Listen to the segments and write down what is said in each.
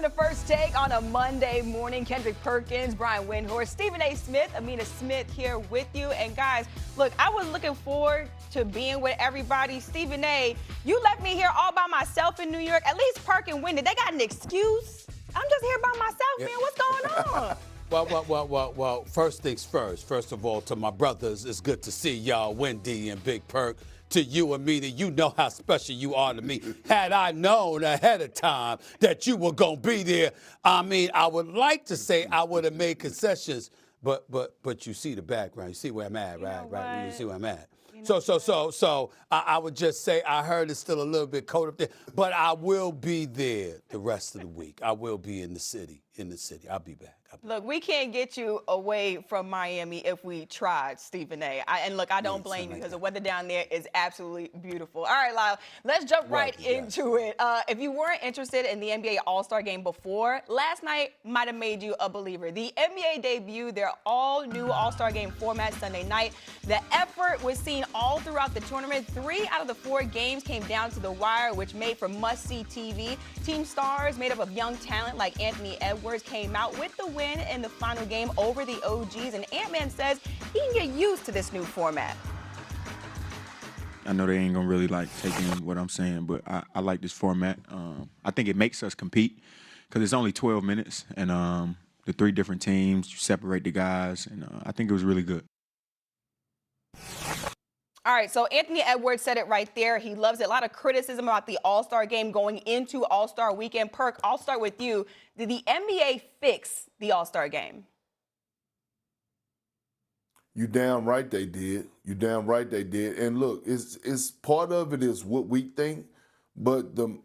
Welcome to First Take on a Monday morning. Kendrick Perkins, Brian Windhorst, Stephen A. Smith, Amina Smith here with you. And guys, look, I was looking forward to being with everybody. Stephen A., you left me here all by myself in New York. At least Perk and Wendy, they got an excuse. I'm just here by myself, man. What's going on? Well, first things first. First of all, to my brothers, it's good to see y'all, Wendy and Big Perk. To you, Amina, you know how special you are to me. Had I known ahead of time that you were going to be there, I mean, I would like to say I would have made concessions, but you see the background. You see where I'm at, right? You see where I'm at. So I would just say I heard it's still a little bit cold up there, but I will be there the rest of the week. I will be in the city. I'll be back. Look, we can't get you away from Miami if we tried, Stephen A. I don't blame you because the weather down there is absolutely beautiful. All right, Lyle, let's jump right into it. If you weren't interested in the NBA All-Star Game before, last night might have made you a believer. The NBA debuted their all-new All-Star Game format Sunday night. The effort was seen all throughout the tournament. 3 out of the 4 games came down to the wire, which made for must-see TV. Team stars made up of young talent like Anthony Edwards came out with the win in the final game over the OGs, and Ant-Man says he can get used to this new format. I know they ain't gonna really like taking what I'm saying, but I like this format. I think it makes us compete because it's only 12 minutes, and the 3 different teams, you separate the guys, and I think it was really good. All right, so Anthony Edwards said it right there. He loves it. A lot of criticism about the All-Star Game going into All-Star Weekend. Perk, I'll start with you. Did the NBA fix the All-Star Game? You damn right they did. And look, it's part of it is what we think, but the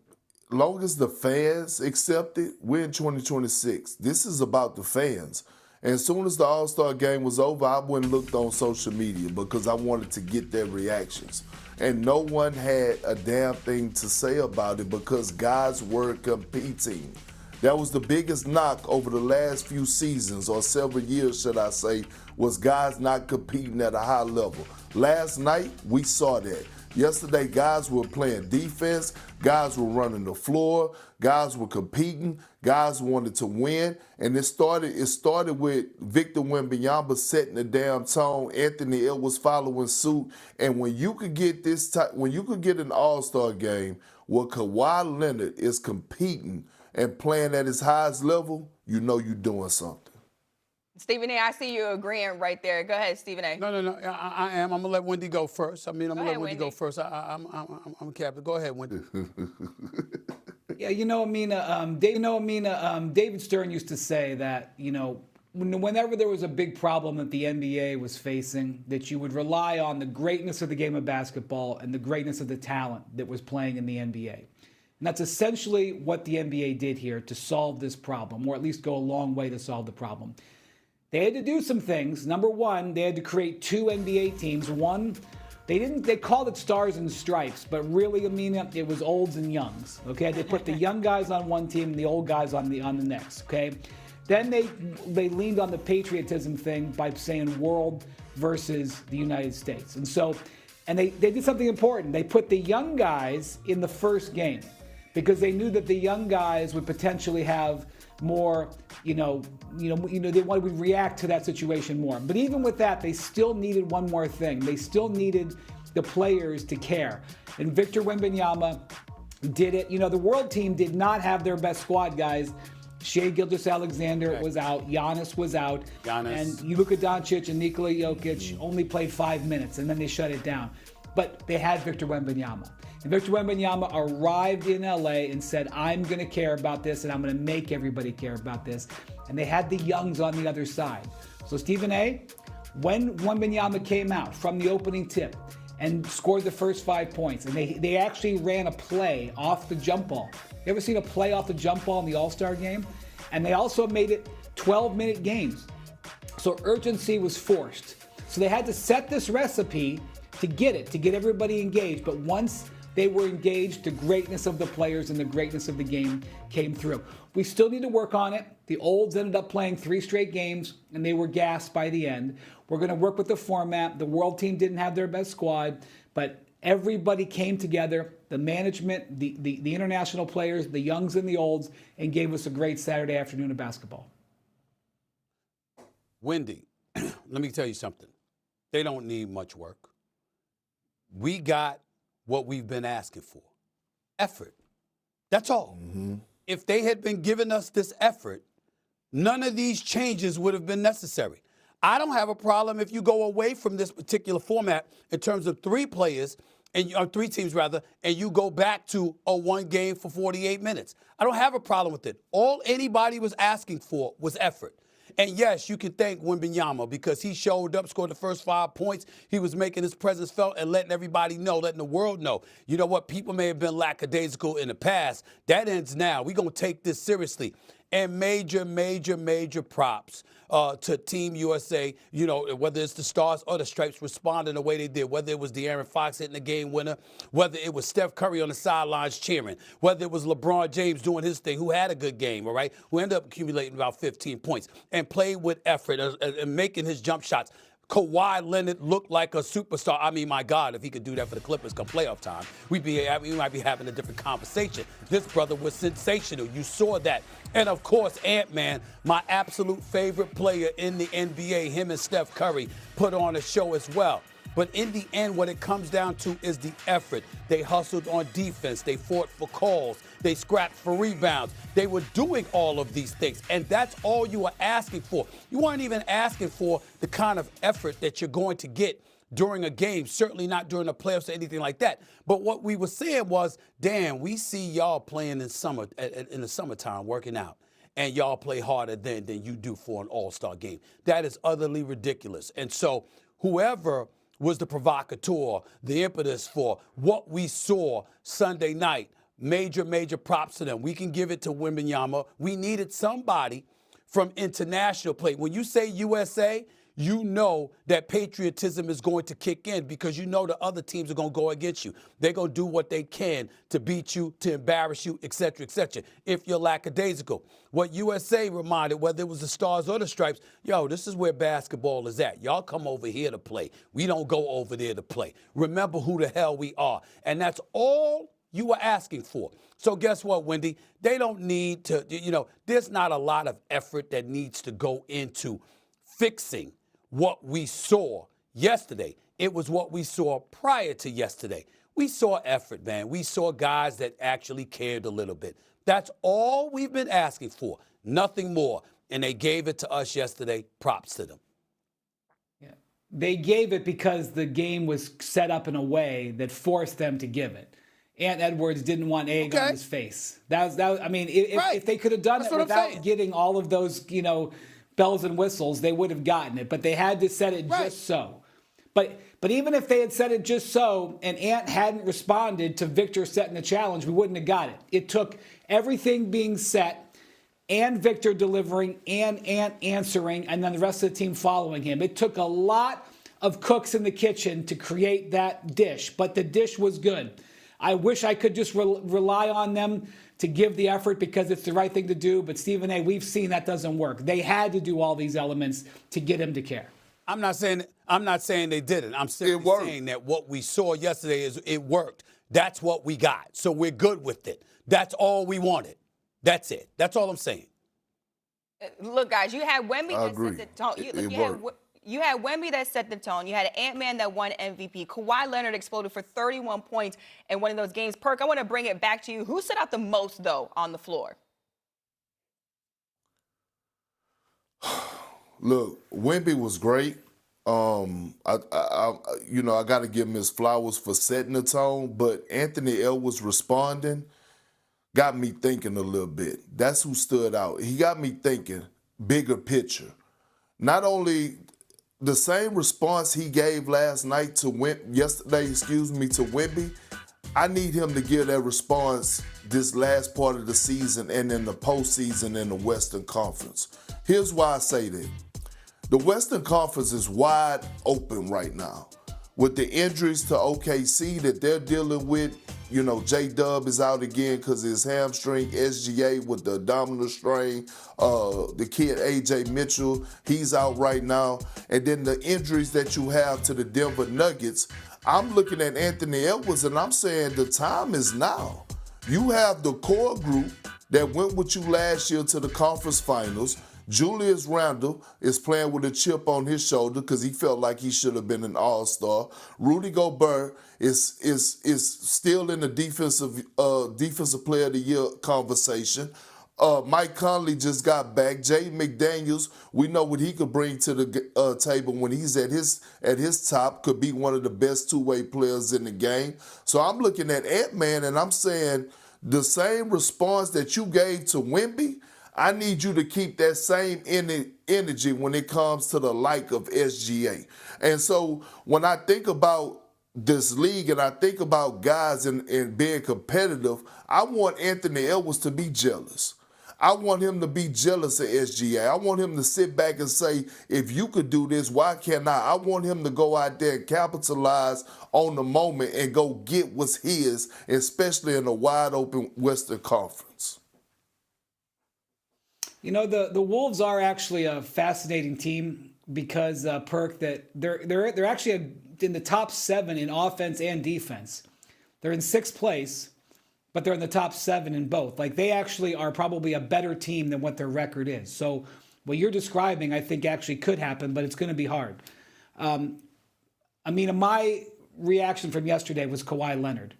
long as the fans accept it, we're in 2026. This is about the fans. And as soon as the All-Star Game was over, I went and looked on social media because I wanted to get their reactions. And no one had a damn thing to say about it because guys were competing. That was the biggest knock over the last few seasons, or several years, should I say, was guys not competing at a high level. Last night, we saw that. Yesterday, guys were playing defense, guys were running the floor, guys were competing, guys wanted to win, and it started with Victor Wembanyama setting the damn tone, Anthony Edwards following suit, and when you could get an All-Star game where Kawhi Leonard is competing and playing at his highest level, you know you're doing something. Stephen A., I see you agreeing right there. Go ahead, Stephen A. No, I am. I'm going to let Wendy go first. I'm going to let Wendy go first. I'm a captain. Go ahead, Wendy. Yeah, David Stern used to say that, whenever there was a big problem that the NBA was facing, that you would rely on the greatness of the game of basketball and the greatness of the talent that was playing in the NBA. And that's essentially what the NBA did here to solve this problem, or at least go a long way to solve the problem. They had to do some things. Number one, they had to create 2 NBA teams. One, they called it Stars and Stripes, but really, Amina, it was olds and youngs. Okay, they put the young guys on one team and the old guys on the next. Okay, then they leaned on the patriotism thing by saying world versus the United States, and they did something important. They put the young guys in the first game because they knew that the young guys would potentially have more, they would react to that situation more. But even with that, they still needed one more thing. They still needed the players to care. And Victor Wembanyama did it. The world team did not have their best squad, guys. Shai Gilgeous-Alexander was out. Giannis was out. And you look at Doncic and Nikola Jokic only played 5 minutes, and then they shut it down. But they had Victor Wembanyama. And Victor Wembanyama arrived in LA and said, I'm going to care about this, and I'm going to make everybody care about this. And they had the youngs on the other side. So Stephen A., when Wembanyama came out from the opening tip and scored the first 5 points, and they actually ran a play off the jump ball. You ever seen a play off the jump ball in the All-Star game? And they also made it 12-minute games. So urgency was forced. So they had to set this recipe to get everybody engaged. But once they were engaged, the greatness of the players and the greatness of the game came through. We still need to work on it. The olds ended up playing 3 straight games, and they were gassed by the end. We're going to work with the format. The world team didn't have their best squad, but Everybody came together, the management, the international players, the youngs and the olds, and gave us a great Saturday afternoon of basketball. Wendy, let me tell you something. They don't need much work. We got what we've been asking for. Effort. That's all. Mm-hmm. If they had been giving us this effort, none of these changes would have been necessary. I don't have a problem if you go away from this particular format in terms of three players, or three teams rather, and you go back to a one game for 48 minutes. I don't have a problem with it. All anybody was asking for was effort. And yes, you can thank Wembanyama because he showed up, scored the first 5 points. He was making his presence felt and letting everybody know, letting the world know. You know what? People may have been lackadaisical in the past. That ends now. We're going to take this seriously. And major, major, major props to Team USA, you know, whether it's the Stars or the Stripes responding the way they did, whether it was De'Aaron Fox hitting the game winner, whether it was Steph Curry on the sidelines cheering, whether it was LeBron James doing his thing, who had a good game, all right, who ended up accumulating about 15 points and played with effort and making his jump shots. Kawhi Leonard looked like a superstar. I mean, my God, if he could do that for the Clippers come playoff time, we might be having a different conversation. This brother was sensational. You saw that. And, of course, Ant-Man, my absolute favorite player in the NBA, him and Steph Curry, put on a show as well. But in the end, what it comes down to is the effort. They hustled on defense. They fought for calls. They scrapped for rebounds. They were doing all of these things, and that's all you were asking for. You weren't even asking for the kind of effort that you're going to get during a game, certainly not during the playoffs or anything like that. But what we were saying was, damn, we see y'all playing in the summertime working out, and y'all play harder than you do for an all-star game. That is utterly ridiculous. And so whoever was the provocateur, the impetus for what we saw Sunday night, major, major props to them. We can give it to Wembanyama. We needed somebody from international play. When you say USA, you know that patriotism is going to kick in because you know the other teams are going to go against you. They're going to do what they can to beat you, to embarrass you, et cetera, if you're lackadaisical. What USA reminded, whether it was the Stars or the Stripes, yo, this is where basketball is at. Y'all come over here to play. We don't go over there to play. Remember who the hell we are. And that's all you were asking for. So guess what, Wendy? They don't need to, there's not a lot of effort that needs to go into fixing what we saw yesterday. It was what we saw prior to yesterday. We saw effort, man. We saw guys that actually cared a little bit. That's all we've been asking for, nothing more. And they gave it to us yesterday. Props to them. Yeah. They gave it because the game was set up in a way that forced them to give it. Ant Edwards didn't want egg on his face. If they could have done it without getting all of those, bells and whistles, they would have gotten it. But they had to set it just so. But even if they had said it just so and Ant hadn't responded to Victor setting the challenge, we wouldn't have got it. It took everything being set and Victor delivering and Ant answering and then the rest of the team following him. It took a lot of cooks in the kitchen to create that dish, but the dish was good. I wish I could just rely on them to give the effort because it's the right thing to do. But Stephen A., we've seen that doesn't work. They had to do all these elements to get him to care. I'm not saying they didn't. I'm simply saying that what we saw yesterday is it worked. That's what we got. So we're good with it. That's all we wanted. That's it. That's all I'm saying. Look, guys, you had Wemby that set the tone. You had Wemby that set the tone. You had an Ant-Man that won MVP. Kawhi Leonard exploded for 31 points in one of those games. Perk, I want to bring it back to you. Who stood out the most, though, on the floor? Look, Wemby was great. I got to give him his flowers for setting the tone, but Anthony Edwards responding got me thinking a little bit. That's who stood out. He got me thinking bigger picture. Not only the same response he gave last night to Wemby, I need him to give that response this last part of the season and in the postseason in the Western Conference. Here's why I say that. The Western Conference is wide open right now. With the injuries to OKC that they're dealing with, J-Dub is out again because of his hamstring, SGA with the abdominal strain, the kid A.J. Mitchell, he's out right now. And then the injuries that you have to the Denver Nuggets, I'm looking at Anthony Edwards and I'm saying the time is now. You have the core group that went with you last year to the conference finals. Julius Randle is playing with a chip on his shoulder because he felt like he should have been an all-star. Rudy Gobert is still in the defensive player of the year conversation. Mike Conley just got back. Jay McDaniels, we know what he could bring to the table when he's at his top. Could be one of the best two-way players in the game. So I'm looking at Ant-Man and I'm saying the same response that you gave to Wemby, I need you to keep that same energy when it comes to the like of SGA. And so when I think about this league and I think about guys and being competitive, I want Anthony Edwards to be jealous. I want him to be jealous of SGA. I want him to sit back and say, if you could do this, why can't I? I want him to go out there and capitalize on the moment and go get what's his, especially in a wide open Western Conference. You know, the Wolves are actually a fascinating team because, Perk, that they're actually in the top 7 in offense and defense. They're in 6th place, but they're in the top 7 in both. Like, they actually are probably a better team than what their record is. So what you're describing, I think, actually could happen, but it's going to be hard. I mean, my reaction from yesterday was Kawhi Leonard.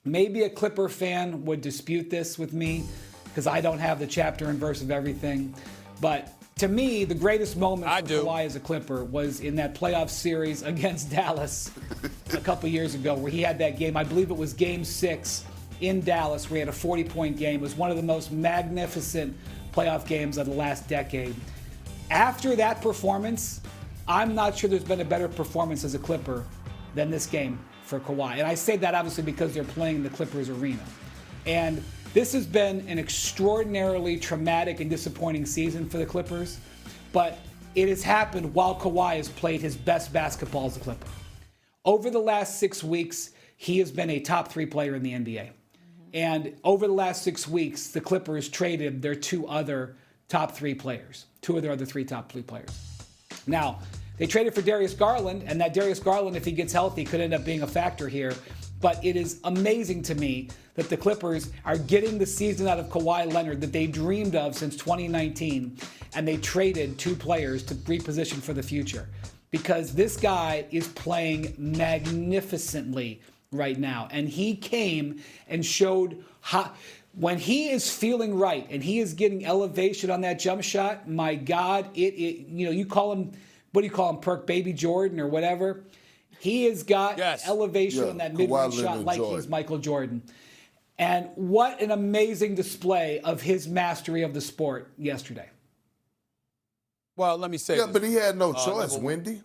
Maybe a Clipper fan would dispute this with me because I don't have the chapter and verse of everything. But to me, the greatest moment for Kawhi as a Clipper was in that playoff series against Dallas a couple years ago where he had that game. I believe it was Game 6 in Dallas where he had a 40-point game. It was one of the most magnificent playoff games of the last decade. After that performance, I'm not sure there's been a better performance as a Clipper than this game for Kawhi. And I say that obviously because they're playing in the Clippers arena. And this has been an extraordinarily traumatic and disappointing season for the Clippers, but it has happened while Kawhi has played his best basketball as a Clipper. Over the last 6 weeks, he has been a top 3 player in the NBA. And over the last 6 weeks, the Clippers traded their 2 other top 3 players, 2 of their other 3 top 3 players. Now, they traded for Darius Garland, and that Darius Garland, if he gets healthy, could end up being a factor here. But it is amazing to me that the Clippers are getting the season out of Kawhi Leonard that they dreamed of since 2019, and they traded 2 players to reposition for the future. Because this guy is playing magnificently right now. And he came and showed how, when he is feeling right and he is getting elevation on that jump shot, my God, you call him, what do you call him, Perk, Baby Jordan or whatever? He has got elevation on that mid-range shot like he's Michael Jordan. And what an amazing display of his mastery of the sport yesterday. Well, let me say this. But he had no choice, Wendy.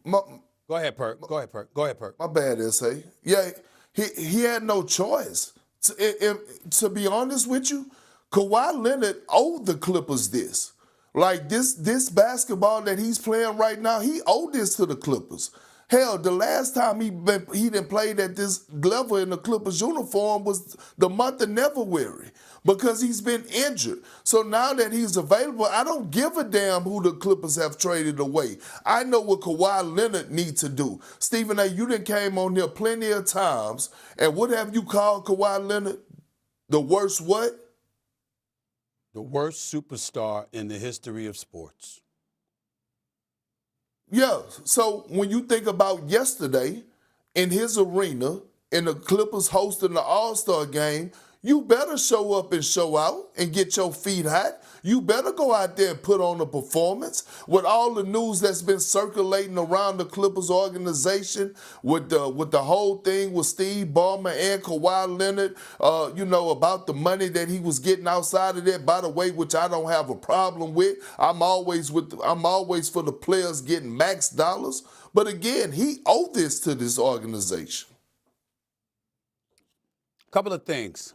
Go ahead, Perk. Go ahead, Perk. My bad, S.A. Yeah, he had no choice. To be honest with you, Kawhi Leonard owed the Clippers this. Like, this basketball that he's playing right now, he owed this to the Clippers. Hell, the last time he didn't play at this level in the Clippers uniform was the month of February because he's been injured. So now that he's available, I don't give a damn who the Clippers have traded away. I know what Kawhi Leonard needs to do. Stephen A., you done came on here plenty of times, and what have you called Kawhi Leonard? The worst what? The worst superstar in the history of sports. Yeah, so when you think about yesterday in his arena, in the Clippers hosting the All-Star game, you better show up and show out and get your feet hot. You better go out there and put on a performance. With all the news that's been circulating around the Clippers organization, with the whole thing with Steve Ballmer and Kawhi Leonard, about the money that he was getting outside of that, by the way, which I don't have a problem with. I'm always for the players getting max dollars. But again, he owed this to this organization. Couple of things.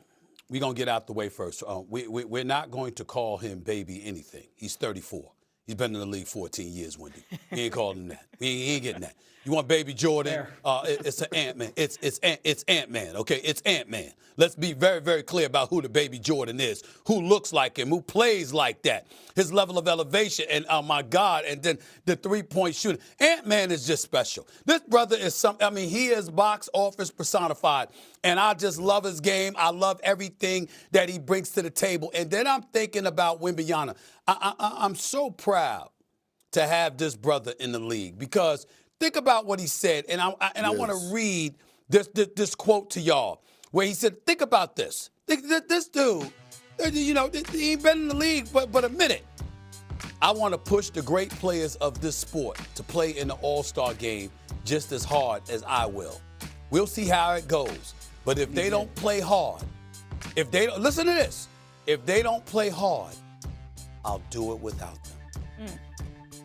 We're going to get out the way first. We're not going to call him baby anything. He's 34. He's been in the league 14 years, Wendy. He ain't calling him that. He ain't getting that. You want Baby Jordan? It's an Ant-Man. It's Ant-Man, okay? It's Ant-Man. Let's be very, very clear about who the Baby Jordan is, who looks like him, who plays like that, his level of elevation, and oh, my God, and then the three-point shooting. Ant-Man is just special. This brother is he is box office personified, and I just love his game. I love everything that he brings to the table. And then I'm thinking about Wembanyama. I'm so proud to have this brother in the league because think about what he said, and I want to read this quote to y'all where he said, think about this. This dude, he ain't been in the league but a minute. I want to push the great players of this sport to play in the All-Star game just as hard as I will. We'll see how it goes. But if they don't play hard, listen to this, if they don't play hard, I'll do it without them.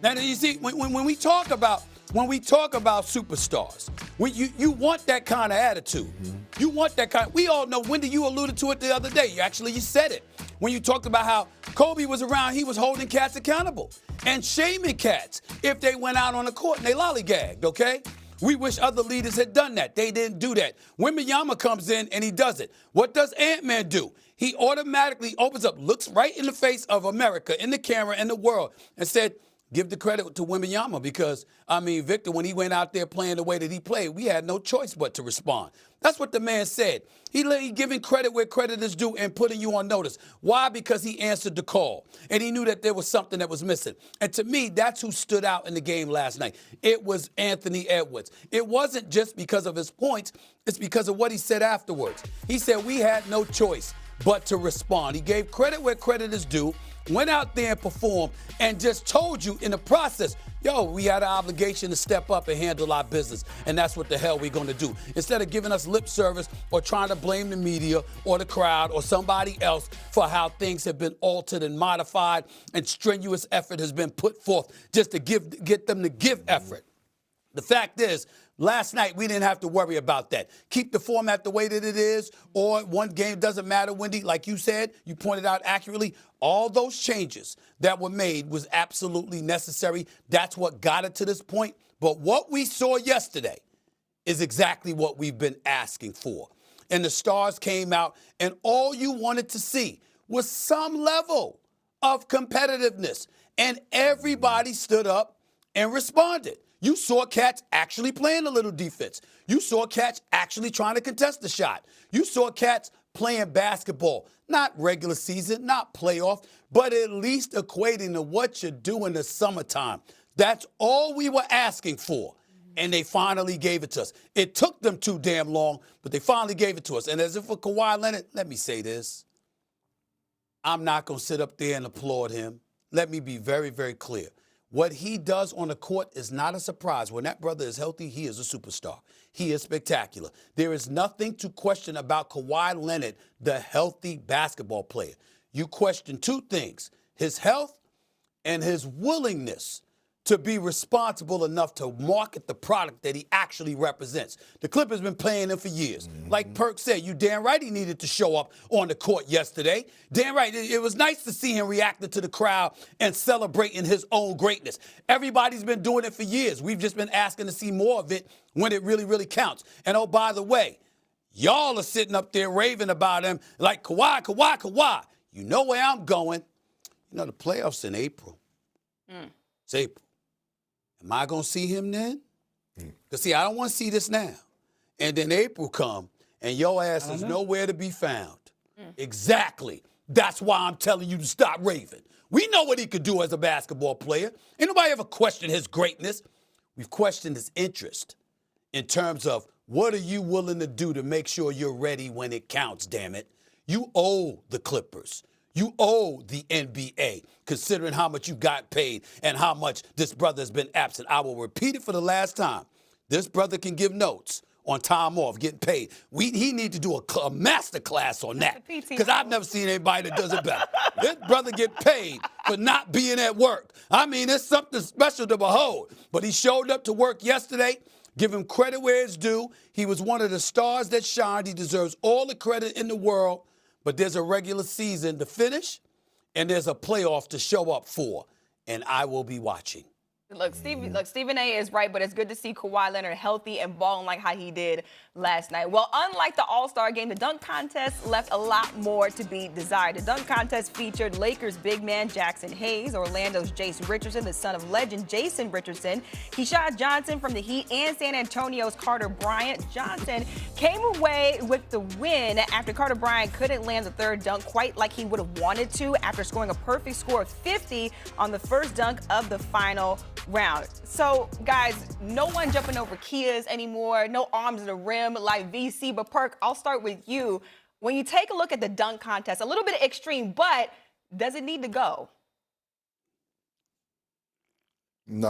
Now, you see, when we talk about superstars, when you want that kind of attitude. You want that kind. We all know, Wendy, you alluded to it the other day. You said it. When you talked about how Kobe was around, he was holding cats accountable and shaming cats if they went out on the court and they lollygagged, okay? We wish other leaders had done that. They didn't do that. Wembanyama comes in and he does it. What does Ant-Man do? He automatically opens up, looks right in the face of America, in the camera, and the world, and said, give the credit to Wembanyama because, Victor, when he went out there playing the way that he played, we had no choice but to respond. That's what the man said. He giving credit where credit is due and putting you on notice. Why? Because he answered the call, and he knew that there was something that was missing. And to me, that's who stood out in the game last night. It was Anthony Edwards. It wasn't just because of his points. It's because of what he said afterwards. He said we had no choice but to respond. He gave credit where credit is due, went out there and performed, and just told you in the process, we had an obligation to step up and handle our business, and that's what the hell we're going to do. Instead of giving us lip service or trying to blame the media or the crowd or somebody else for how things have been altered and modified and strenuous effort has been put forth just to get them to give effort. The fact is, last night, we didn't have to worry about that. Keep the format the way that it is, or one game doesn't matter, Wendy. Like you said, you pointed out accurately, all those changes that were made was absolutely necessary. That's what got it to this point. But what we saw yesterday is exactly what we've been asking for. And the stars came out, and all you wanted to see was some level of competitiveness. And everybody stood up and responded. You saw cats actually playing a little defense. You saw cats actually trying to contest the shot. You saw cats playing basketball, not regular season, not playoff, but at least equating to what you do in the summertime. That's all we were asking for, and they finally gave it to us. It took them too damn long, but they finally gave it to us. And as if for Kawhi Leonard, let me say this. I'm not going to sit up there and applaud him. Let me be very, very clear. What he does on the court is not a surprise. When that brother is healthy, he is a superstar. He is spectacular. There is nothing to question about Kawhi Leonard, the healthy basketball player. You question two things, his health and his willingness to be responsible enough to market the product that he actually represents. The Clippers been playing him for years. Like Perk said, you damn right he needed to show up on the court yesterday. Damn right. It was nice to see him reacting to the crowd and celebrating his own greatness. Everybody's been doing it for years. We've just been asking to see more of it when it really, really counts. And oh, by the way, y'all are sitting up there raving about him like Kawhi, Kawhi, Kawhi. You know where I'm going. The playoffs in April. It's April. Am I going to see him then? Because, see, I don't want to see this now. And then April come, and your ass is nowhere to be found. Exactly. That's why I'm telling you to stop raving. We know what he could do as a basketball player. Ain't nobody ever questioned his greatness. We've questioned his interest in terms of what are you willing to do to make sure you're ready when it counts, damn it. You owe the Clippers. You owe the NBA, considering how much you got paid and how much this brother has been absent. I will repeat it for the last time. This brother can give notes on time off, getting paid. He need to do a master class on that, because I've never seen anybody that does it better. This brother get paid for not being at work. It's something special to behold. But he showed up to work yesterday. Give him credit where it's due. He was one of the stars that shined. He deserves all the credit in the world. But there's a regular season to finish, and there's a playoff to show up for. and I will be watching. Look, Stephen A is right, but it's good to see Kawhi Leonard healthy and balling like how he did last night. Well, unlike the All-Star game, the dunk contest left a lot more to be desired. The dunk contest featured Lakers big man Jackson Hayes, Orlando's Jace Richardson, the son of legend Jason Richardson, Keyshawn Johnson from the Heat, and San Antonio's Carter Bryant. Johnson came away with the win after Carter Bryant couldn't land the third dunk quite like he would have wanted to after scoring a perfect score of 50 on the first dunk of the final round. So, guys, no one jumping over Kias anymore, no arms in the rim like VC. But Perk, I'll start with you. When you take a look at the dunk contest, a little bit extreme, but does it need to go?